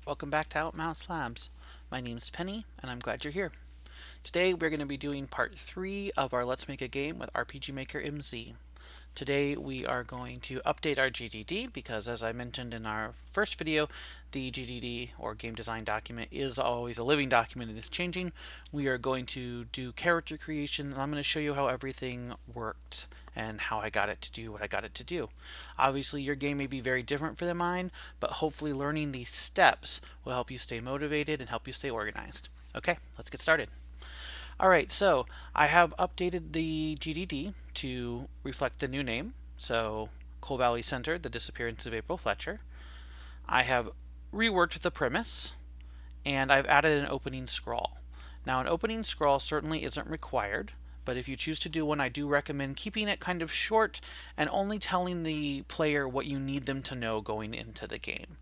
Welcome back to AutMouse Labs. My name's Penny, and I'm glad you're here. Today we're going to be doing part 3 of our Let's Make a Game with RPG Maker MZ. Today we are going to update our GDD because, as I mentioned in our first video, the GDD or game design document is always a living document and is changing. We are going to do character creation, and I'm going to show you how everything worked and how I got it to do what I got it to do. Obviously your game may be very different from mine, but hopefully learning these steps will help you stay motivated and help you stay organized. Okay, let's get started. Alright, so I have updated the GDD to reflect the new name. So, Coal Valley Center, the disappearance of April Fletcher. I have reworked the premise, and I've added an opening scrawl. Now, an opening scrawl certainly isn't required, but if you choose to do one, I do recommend keeping it kind of short and only telling the player what you need them to know going into the game.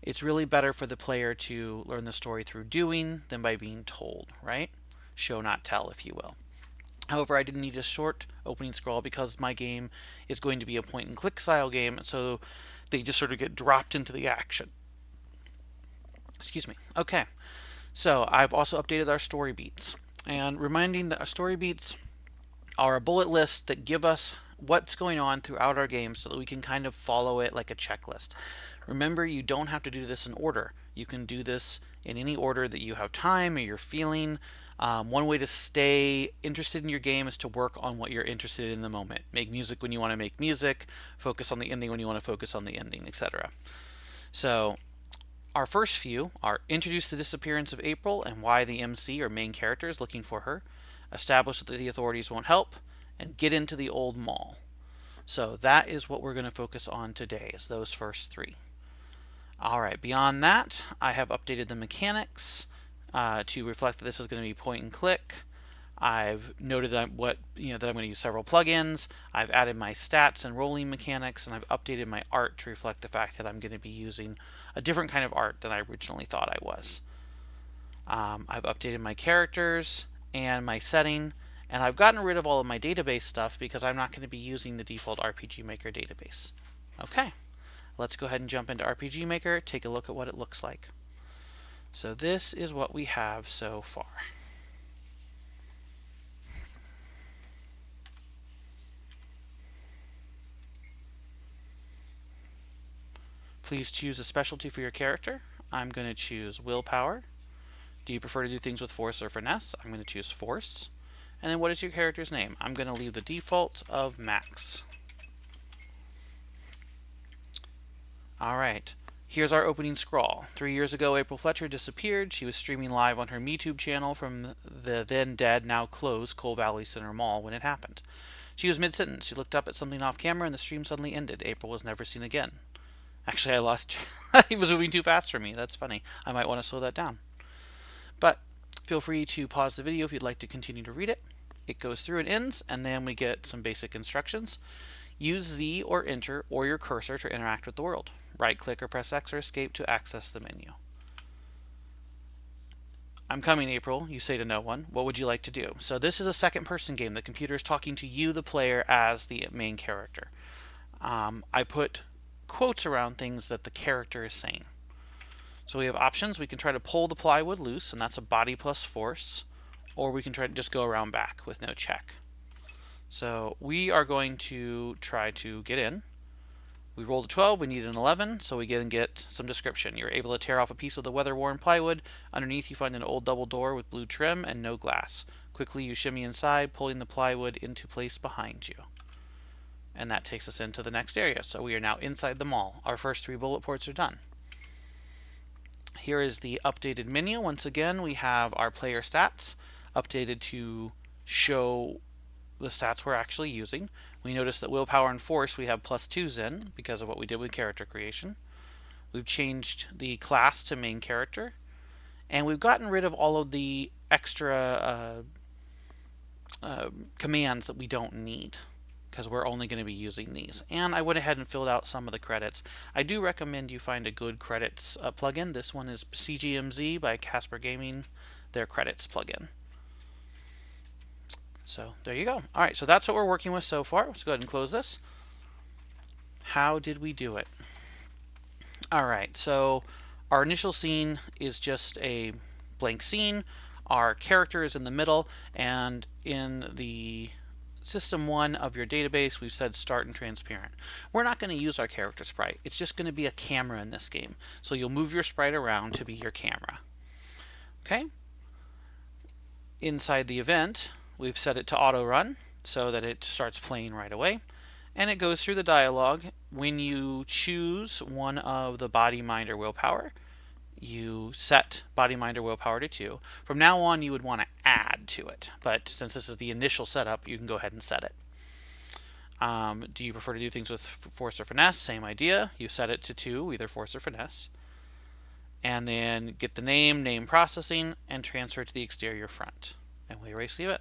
It's really better for the player to learn the story through doing than by being told, right? Show not tell, if you will. However, I didn't need a short opening scroll because my game is going to be a point and click style game, so they just sort of get dropped into the action. Excuse me. Okay, so I've also updated our story beats, and reminding that our story beats are a bullet list that give us what's going on throughout our game so that we can kind of follow it like a checklist. Remember, you don't have to do this in order. You can do this in any order that you have time or you're feeling. One way to stay interested in your game is to work on what you're interested in the moment. Make music when you want to make music, focus on the ending when you want to focus on the ending, etc. So, our first few are introduce the disappearance of April and why the MC or main character is looking for her, establish that the authorities won't help, and get into the old mall. So that is what we're going to focus on today, is those first three. Alright, beyond that, I have updated the mechanics to reflect that this is going to be point and click. I've noted that that I'm going to use several plugins. I've added my stats and rolling mechanics, and I've updated my art to reflect the fact that I'm going to be using a different kind of art than I originally thought I was. I've updated my characters and my setting, and I've gotten rid of all of my database stuff because I'm not going to be using the default RPG Maker database. Okay, let's go ahead and jump into RPG Maker, take a look at what it looks like. So this is what we have so far. Please choose a specialty for your character. I'm going to choose willpower. Do you prefer to do things with force or finesse? I'm going to choose force. And then what is your character's name? I'm going to leave the default of Max. Alright, here's our opening scrawl. 3 years ago, April Fletcher disappeared. She was streaming live on her MeTube channel from the then dead, now closed Coal Valley Center Mall when it happened. She was mid-sentence. She looked up at something off camera and the stream suddenly ended. April was never seen again. Actually, I lost. He was moving too fast for me. That's funny. I might want to slow that down. But feel free to pause the video if you'd like to continue to read it. It goes through and ends, and then we get some basic instructions. Use Z or Enter or your cursor to interact with the world. Right-click or press X or Escape to access the menu. I'm coming, April, you say to no one. What would you like to do? So this is a second-person game. The computer is talking to you, the player, as the main character. I put quotes around things that the character is saying. So we have options. We can try to pull the plywood loose, and that's a body plus force, or we can try to just go around back with no check. So we are going to try to get in. We rolled a 12, we need an 11, so we get some description. You're able to tear off a piece of the weather-worn plywood. Underneath you find an old double door with blue trim and no glass. Quickly you shimmy inside, pulling the plywood into place behind you. And that takes us into the next area. So we are now inside the mall. Our first 3 bullet points are done. Here is the updated menu. Once again, we have our player stats updated to show the stats we're actually using. We notice that willpower and force we have +2s in because of what we did with character creation. We've changed the class to main character, and we've gotten rid of all of the extra commands that we don't need, because we're only going to be using these. And I went ahead and filled out some of the credits. I do recommend you find a good credits plugin. This one is CGMZ by Casper Gaming, their credits plugin. So there you go. Alright, so that's what we're working with so far. Let's go ahead and close this. How did we do it? Alright, so Our initial scene is just a blank scene. Our character is in the middle, and in the System 1 of your database, we've said start and transparent. We're not going to use our character sprite. It's just going to be a camera in this game. So you'll move your sprite around to be your camera. Okay? Inside the event, we've set it to auto run so that it starts playing right away. And it goes through the dialogue. When you choose one of the body, mind, or willpower, you set body, mind, or willpower to 2. From now on, you would want to add to it, but since this is the initial setup, you can go ahead and set it. Do you prefer to do things with force or finesse? Same idea. You set it to 2, either force or finesse, and then get the name processing, and transfer it to the exterior front. And we erase the event.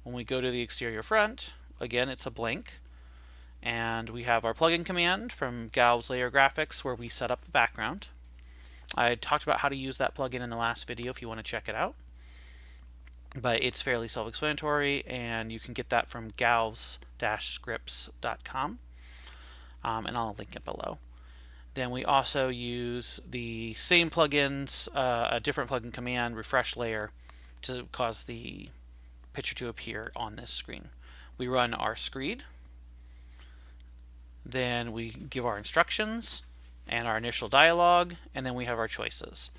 When we go to the exterior front, again, it's a blank, and we have our plugin command from Galv's Layer Graphics where we set up the background. I talked about how to use that plugin in the last video if you want to check it out. But it's fairly self-explanatory, and you can get that from galvs-scripts.com. And I'll link it below. Then we also use the same plugins, a different plugin command, refresh layer, to cause the picture to appear on this screen. We run our screed. Then we give our instructions and our initial dialogue, and then we have our choices.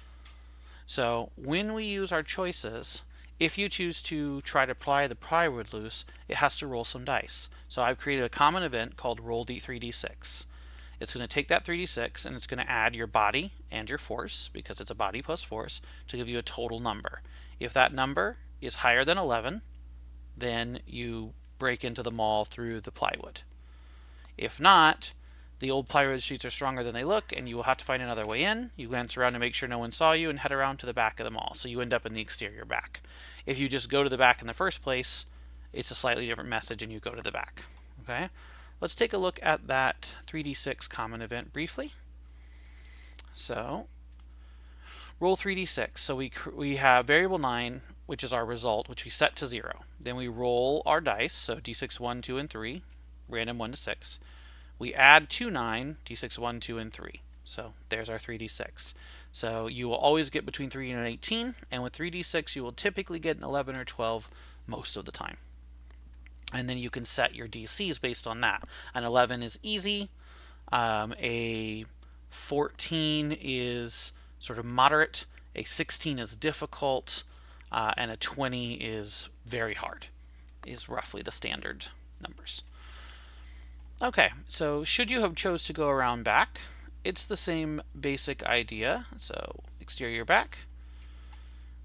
So when we use our choices, if you choose to try to apply the plywood loose, it has to roll some dice. So I've created a common event called roll d3d6. It's going to take that 3d6 and it's going to add your body and your force, because it's a body plus force, to give you a total number. If that number is higher than 11, then you break into the mall through the plywood. If not, the old plywood sheets are stronger than they look, and you will have to find another way in. You glance around to make sure no one saw you and head around to the back of the mall, so you end up in the exterior back. If you just go to the back in the first place, it's a slightly different message and you go to the back. Okay? Let's take a look at that 3d6 common event briefly. So, roll 3d6. So we have variable 9, which is our result, which we set to 0. Then we roll our dice, so d6, 1, 2, and 3, random 1 to 6. We add to 9, d6, 1, 2, and 3. So there's our 3d6. So you will always get between 3 and 18, and with 3d6 you will typically get an 11 or 12 most of the time. And then you can set your DCs based on that. An 11 is easy, a 14 is sort of moderate, a 16 is difficult, and a 20 is very hard, is roughly the standard numbers. Okay, so should you have chose to go around back, it's the same basic idea. So exterior back,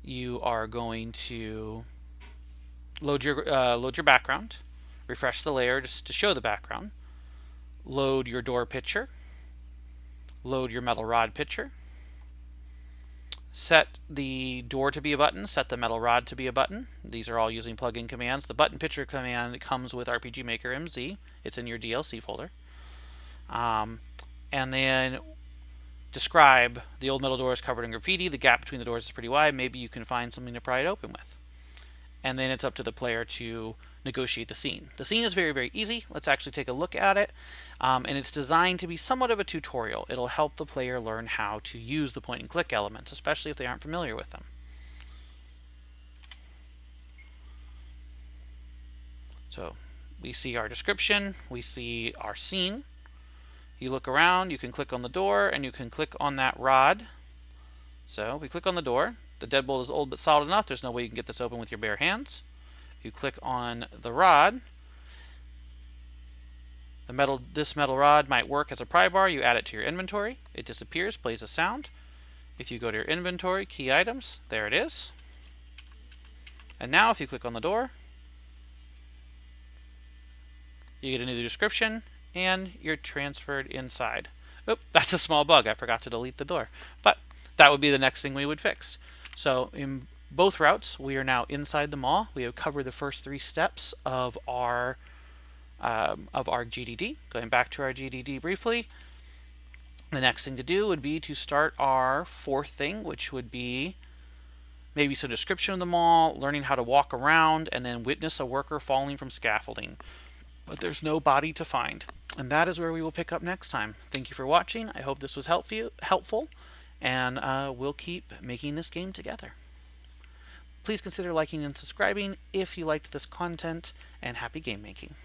you are going to load your background, refresh the layer just to show the background, load your door picture, load your metal rod picture, set the door to be a button, set the metal rod to be a button. These are all using plugin commands. The button picture command comes with RPG Maker MZ. It's in your DLC folder. And then describe the old metal door is covered in graffiti. The gap between the doors is pretty wide. Maybe you can find something to pry it open with. And then it's up to the player to negotiate the scene. The scene is very, very easy. Let's actually take a look at it. And it's designed to be somewhat of a tutorial. It'll help the player learn how to use the point and click elements, especially if they aren't familiar with them. So we see our description, we see our scene. You look around, you can click on the door, and you can click on that rod. So we click on the door. The deadbolt is old but solid enough. There's no way you can get this open with your bare hands. You click on the rod. This metal rod might work as a pry bar. You add it to your inventory. It disappears, plays a sound. If you go to your inventory, key items, there it is. And now if you click on the door, you get a new description, and you're transferred inside. Oop, that's a small bug. I forgot to delete the door. But that would be the next thing we would fix. So in both routes, we are now inside the mall. We have covered the first 3 steps of our GDD. Going back to our GDD briefly, the next thing to do would be to start our 4th thing, which would be maybe some description of the mall, learning how to walk around, and then witness a worker falling from scaffolding. But there's no body to find. And that is where we will pick up next time. Thank you for watching. I hope this was helpful. and we'll keep making this game together. Please consider liking and subscribing if you liked this content, and happy game making.